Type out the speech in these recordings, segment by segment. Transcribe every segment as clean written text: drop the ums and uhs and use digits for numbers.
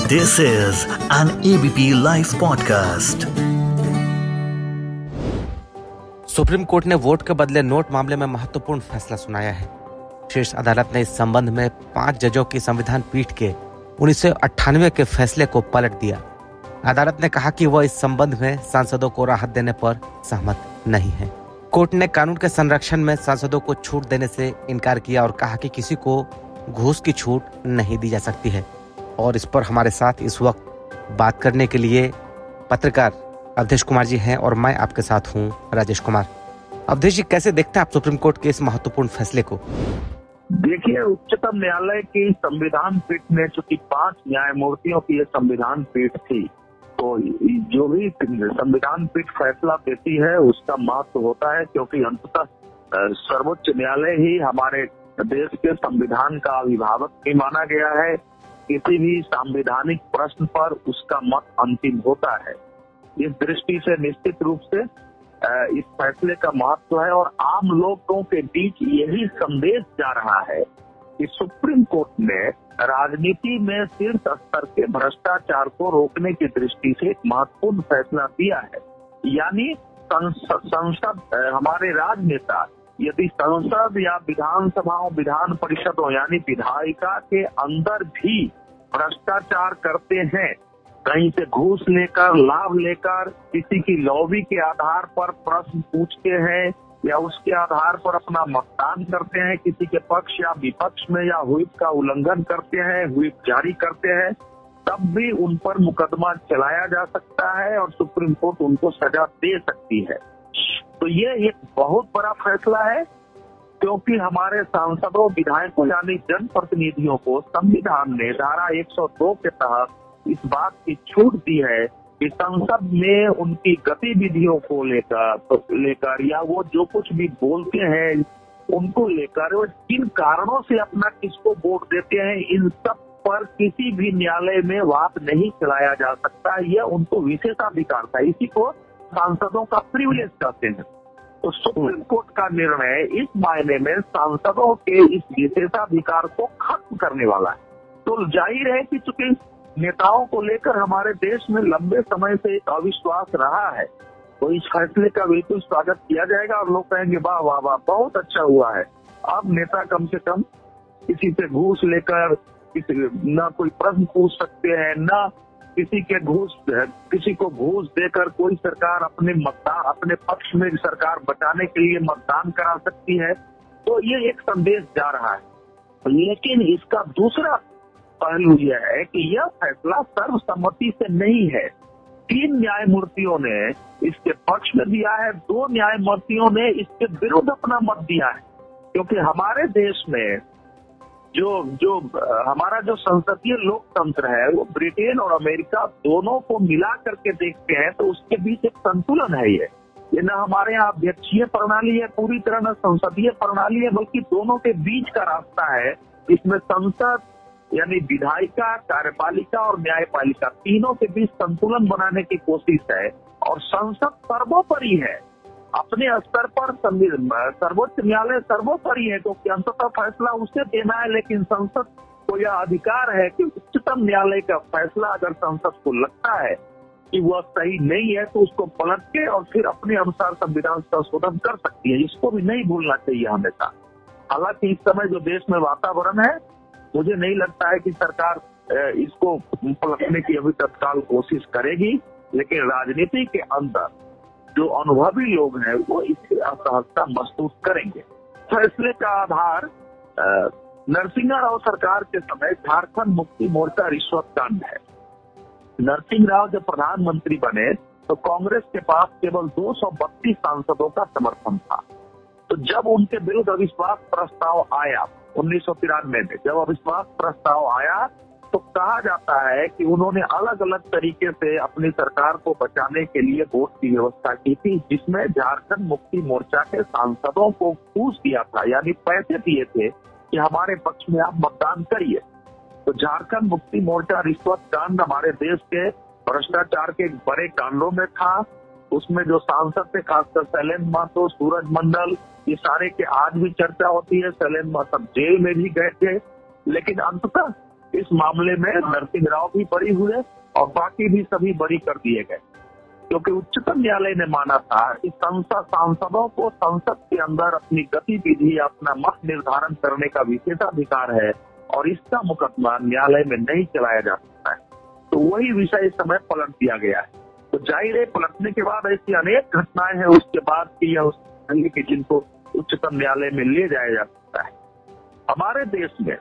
This is an ABP Life podcast. Supreme court ने vote के बदले नोट मामले में महत्वपूर्ण फैसला सुनाया है। शीर्ष अदालत ने इस संबंध में 5 जजों की संविधान पीठ के 1998 के फैसले को पलट दिया। अदालत ने कहा कि वह इस संबंध में सांसदों को राहत देने पर सहमत नहीं है। कोर्ट ने कानून के संरक्षण में सांसदों को छूट देने से इनकार किया और कहा कि किसी को घूस की छूट नहीं दी जा सकती है। और इस पर हमारे साथ इस वक्त बात करने के लिए पत्रकार अवधेश कुमार जी हैं और मैं आपके साथ हूं राजेश कुमार। अवधेश जी, कैसे देखते हैं आप सुप्रीम कोर्ट के इस महत्वपूर्ण फैसले को? देखिए, उच्चतम न्यायालय की संविधान पीठ में चूंकि 5 न्यायमूर्तियों की ये संविधान पीठ थी, तो जो भी संविधान पीठ फैसला देती है उसका महत्व होता है, क्योंकि अंततः सर्वोच्च न्यायालय ही हमारे देश के संविधान का अभिभावक भी माना गया है। किसी भी संवैधानिक प्रश्न पर उसका मत अंतिम होता है। इस दृष्टि से निश्चित रूप से इस फैसले का महत्व है और आम लोगों के बीच यही संदेश जा रहा है कि सुप्रीम कोर्ट ने राजनीति में शीर्ष स्तर के भ्रष्टाचार को रोकने की दृष्टि से एक महत्वपूर्ण फैसला दिया है। यानी संसद हमारे राजनेता यदि संसद या विधानसभाओं, विधान परिषदों यानी विधायिका के अंदर भी भ्रष्टाचार करते हैं, कहीं से घूस लेकर, लाभ लेकर, किसी की लॉबी के आधार पर प्रश्न पूछते हैं या उसके आधार पर अपना मतदान करते हैं, किसी के पक्ष या विपक्ष में, या व्हिप का उल्लंघन करते हैं, व्हिप जारी करते हैं, तब भी उन पर मुकदमा चलाया जा सकता है और सुप्रीम कोर्ट उनको सजा दे सकती है। तो ये एक बहुत बड़ा फैसला है, क्योंकि हमारे सांसदों, विधायकों यानी जनप्रतिनिधियों को संविधान ने धारा 102 के तहत इस बात की छूट दी है कि संसद में उनकी गतिविधियों को लेकर या वो जो कुछ भी बोलते हैं उनको लेकर और किन कारणों से अपना किसको वोट देते हैं, इन सब पर किसी भी न्यायालय में वाद नहीं चलाया जा सकता। यह उनको विशेषाधिकार था, इसी को सांसदों का प्रिविलेज कहते हैं। तो सुप्रीम कोर्ट का निर्णय इस मायने में सांसदों के इस विशेषाधिकार को खत्म करने वाला है। तो जाहिर है कि चूंकि नेताओं को लेकर हमारे देश में लंबे समय से एक अविश्वास रहा है, तो इस फैसले का बिल्कुल स्वागत किया जाएगा और लोग कहेंगे वाह वाह वाह, बहुत अच्छा हुआ है। अब नेता कम से कम किसी से घूस लेकर न कोई प्रश्न पूछ सकते हैं, न किसी को घूस देकर कोई सरकार अपने पक्ष में सरकार बचाने के लिए मतदान करा सकती है। तो ये एक संदेश जा रहा है। लेकिन इसका दूसरा पहलू यह है कि यह फैसला सर्वसम्मति से नहीं है। 3 न्यायमूर्तियों ने इसके पक्ष में दिया है, 2 न्यायमूर्तियों ने इसके विरुद्ध अपना मत दिया है। क्योंकि हमारे देश में जो हमारा जो संसदीय लोकतंत्र है वो ब्रिटेन और अमेरिका दोनों को मिला करके देखते हैं तो उसके बीच एक संतुलन है। ये न हमारे यहाँ अध्यक्षीय प्रणाली है पूरी तरह, न संसदीय प्रणाली है, बल्कि दोनों के बीच का रास्ता है। इसमें संसद यानी विधायिका, कार्यपालिका और न्यायपालिका तीनों के बीच संतुलन बनाने की कोशिश है और संसद सर्वोपरि है। अपने स्तर पर सर्वोच्च न्यायालय सर्वोपरि है, क्योंकि अंततः फैसला उसे देना है, लेकिन संसद को यह अधिकार है कि उच्चतम न्यायालय का फैसला अगर संसद को लगता है कि वह सही नहीं है तो उसको पलट के और फिर अपने अनुसार संविधान संशोधन कर सकती है। इसको भी नहीं भूलना चाहिए हमेशा। हालांकि इस समय जो देश में वातावरण है, मुझे नहीं लगता है कि सरकार इसको पलटने की अभी तत्काल कोशिश करेगी, लेकिन राजनीति के अंदर जो अनुभवी लोग हैं वो इसकी असहजता महसूस करेंगे। फैसले का आधार नरसिंह राव सरकार के समय झारखंड मुक्ति मोर्चा रिश्वत कांड है। नरसिंह राव जब प्रधानमंत्री बने तो कांग्रेस के पास केवल 232 सांसदों का समर्थन था। तो जब उनके विरुद्ध अविश्वास प्रस्ताव आया 1993 में, जब अविश्वास प्रस्ताव आया तो कहा जाता है कि उन्होंने अलग अलग तरीके से अपनी सरकार को बचाने के लिए वोट की व्यवस्था की थी, जिसमें झारखंड मुक्ति मोर्चा के सांसदों को घूस दिया था, यानी पैसे दिए थे कि हमारे पक्ष में आप मतदान करिए। तो झारखंड मुक्ति मोर्चा रिश्वत कांड हमारे देश के भ्रष्टाचार के बड़े कांडों में था। उसमें जो सांसद थे, खासकर शैलेंद्र महतो, सूरज मंडल, ये सारे के आज भी चर्चा होती है। शैलेंद्र महतो जेल में भी गए थे, लेकिन अंततः इस मामले में नरसिंह राव भी बरी हुए और बाकी भी सभी बरी कर दिए गए, क्योंकि उच्चतम न्यायालय ने माना था कि सांसदों को संसद के अंदर अपनी गतिविधि, अपना मत निर्धारण करने का विशेषाधिकार है और इसका मुकदमा न्यायालय में नहीं चलाया जा सकता है। तो वही विषय इस समय पलट दिया गया है। तो जाहिर है पलटने के बाद ऐसी अनेक घटनाएं हैं उसके बाद कि यह कि जिनको उच्चतम न्यायालय में ले जाया जा सकता है। हमारे देश में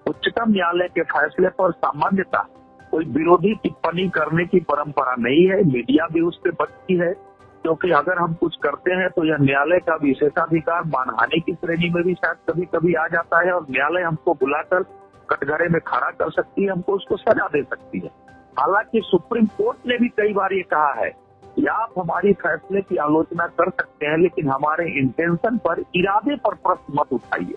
उच्चतम न्यायालय के फैसले पर सामान्यतः कोई विरोधी टिप्पणी करने की परंपरा नहीं है। मीडिया भी उससे बचती है, क्योंकि अगर हम कुछ करते हैं तो यह न्यायालय का विशेषाधिकार मानहानि की श्रेणी में भी शायद कभी कभी आ जाता है और न्यायालय हमको बुलाकर कटघरे में खड़ा कर सकती है, हमको उसको सजा दे सकती है। हालांकि सुप्रीम कोर्ट ने भी कई बार ये कहा है कि आप हमारी फैसले की आलोचना कर सकते हैं, लेकिन हमारे इंटेंशन पर, इरादे पर प्रश्न मत उठाइए।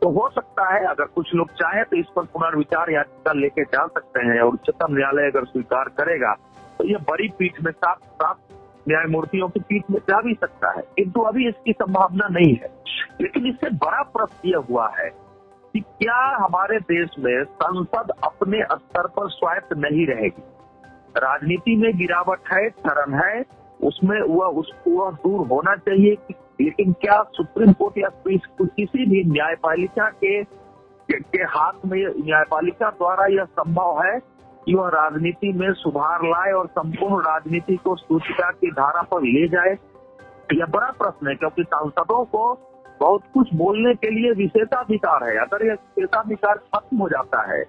तो हो सकता है अगर कुछ लोग चाहें तो इस पर पुनर्विचार याचिका लेके जा सकते हैं और उच्चतम न्यायालय अगर स्वीकार करेगा तो ये बड़ी पीठ में, सात न्यायमूर्तियों की पीठ में जा भी सकता है, किंतु अभी इसकी संभावना नहीं है। लेकिन इससे बड़ा प्रश्न यह हुआ है कि क्या हमारे देश में संसद अपने स्तर पर स्वायत्त नहीं रहेगी। राजनीति में गिरावट है, चरण है, उसमें वह दूर होना चाहिए, लेकिन क्या सुप्रीम कोर्ट या किसी भी न्यायपालिका के हाथ में, न्यायपालिका द्वारा यह संभव है कि वह राजनीति में सुधार लाए और संपूर्ण राजनीति को सूचिका की धारा पर ले जाए? यह बड़ा प्रश्न है, क्योंकि सांसदों को बहुत कुछ बोलने के लिए विशेषाधिकार है। अगर यह विशेषाधिकार खत्म हो जाता है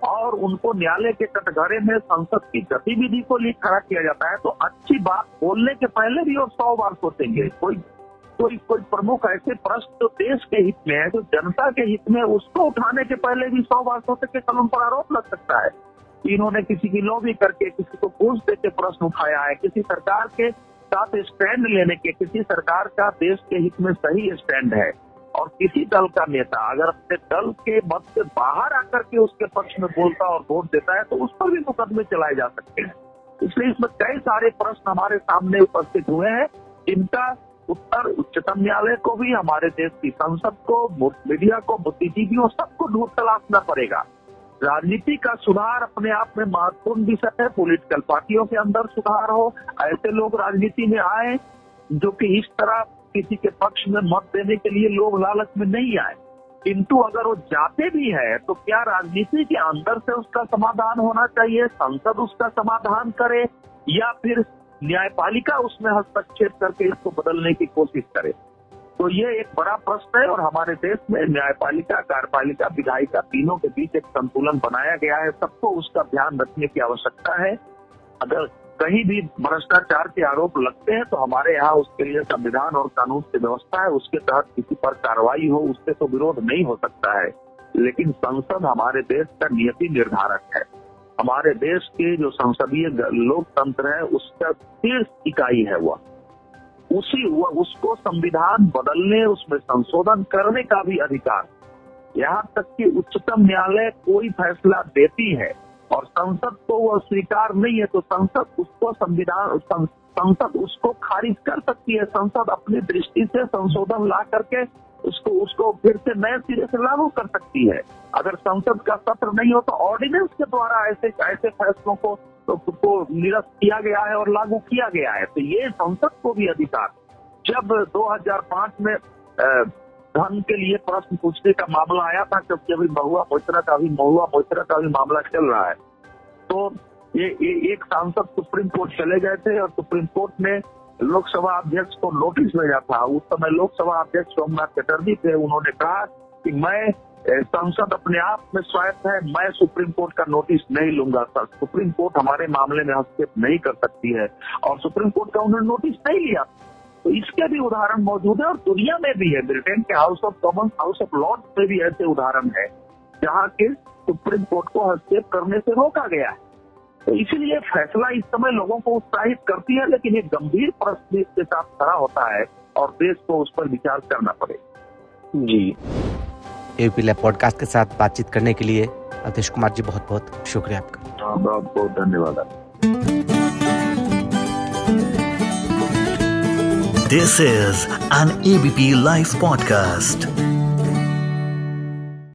और उनको न्यायालय के कटघरे में संसद की गतिविधि को लिए खड़ा किया जाता है, तो अच्छी बात बोलने के पहले भी और 100 बार सोचेंगे। कोई प्रमुख ऐसे प्रश्न जो देश के हित में है, जो जनता के हित में, उसको उठाने के पहले भी 100 बार सोच के कलम पर आरोप लग सकता है कि इन्होंने किसी की लॉबी करके, किसी को घूस दे के प्रश्न उठाया है, किसी सरकार के साथ स्टैंड लेने के, किसी सरकार का देश के हित में सही स्टैंड है, और किसी दल का नेता अगर अपने दल के मत से बाहर आकर के उसके पक्ष में बोलता और वोट देता है तो उस पर भी मुकदमे चलाए जा सकते हैं। इसलिए इसमें कई सारे प्रश्न हमारे सामने उपस्थित हुए हैं, जिनका उत्तर उच्चतम न्यायालय को भी, हमारे देश की संसद को, मीडिया को, बुद्धिजीवियों, सबको ढूंढ तलाशना पड़ेगा। राजनीति का सुधार अपने आप में महत्वपूर्ण विषय है। पॉलिटिकल पार्टियों के अंदर सुधार हो, ऐसे लोग राजनीति में आए जो कि इस तरह किसी के पक्ष में मत देने के लिए लोग लालच में नहीं आए। किंतु अगर वो जाते भी है तो क्या राजनीति के अंदर से उसका समाधान होना चाहिए, संसद उसका समाधान करे, या फिर न्यायपालिका उसमें हस्तक्षेप करके इसको बदलने की कोशिश करे? तो ये एक बड़ा प्रश्न है और हमारे देश में न्यायपालिका, कार्यपालिका, विधायिका तीनों के बीच एक संतुलन बनाया गया है। सबको उसका ध्यान रखने की आवश्यकता है। अगर कहीं भी भ्रष्टाचार के आरोप लगते हैं तो हमारे यहाँ उसके लिए संविधान और कानून की व्यवस्था है, उसके तहत किसी पर कार्रवाई हो, उससे तो विरोध नहीं हो सकता है। लेकिन संसद हमारे देश का नीति निर्धारक है। हमारे देश के जो संसदीय लोकतंत्र है उसका शीर्ष इकाई है वह उसको संविधान बदलने, उसमें संशोधन करने का भी अधिकार। यहाँ तक कि उच्चतम न्यायालय कोई फैसला देती है और संसद को वह स्वीकार नहीं है तो संसद उसको खारिज कर सकती है। संसद अपनी दृष्टि से संशोधन ला करके उसको फिर से नए सिरे से लागू कर सकती है। अगर संसद का सत्र नहीं हो तो ऑर्डिनेंस के द्वारा ऐसे फैसलों को निरस्त किया गया है और लागू किया गया है। तो ये संसद को भी अधिकार। जब 2005 में धन के लिए प्रश्न पूछने का मामला आया था, क्योंकि अभी महुआ मोइत्रा का भी मामला चल रहा है, तो ये एक सांसद सुप्रीम कोर्ट चले गए थे और सुप्रीम कोर्ट ने लोकसभा अध्यक्ष को नोटिस भेजा था। उस समय लोकसभा अध्यक्ष सोमनाथ चटर्जी थे। उन्होंने कहा कि मैं, संसद अपने आप में स्वायत्त है, मैं सुप्रीम कोर्ट का नोटिस नहीं लूंगा। सर, सुप्रीम कोर्ट हमारे मामले में हस्तक्षेप नहीं कर सकती है, और सुप्रीम कोर्ट का उन्होंने नोटिस नहीं लिया। तो इसके भी उदाहरण मौजूद है और दुनिया में भी है। ब्रिटेन के House of Commons, House of Lords में भी ऐसे उदाहरण है जहाँ के सुप्रीम कोर्ट को हस्तक्षेप करने से रोका गया है। तो इसीलिए फैसला इस समय लोगों को उत्साहित करती है, लेकिन एक गंभीर प्रश्न इसके साथ खड़ा होता है और देश को उस पर विचार करना पड़ेगा। जी, एबीपी लाइव पॉडकास्ट के साथ बातचीत करने के लिए अवधेश कुमार जी बहुत बहुत शुक्रिया आपका। बहुत बहुत धन्यवाद। This is an ABP Live podcast.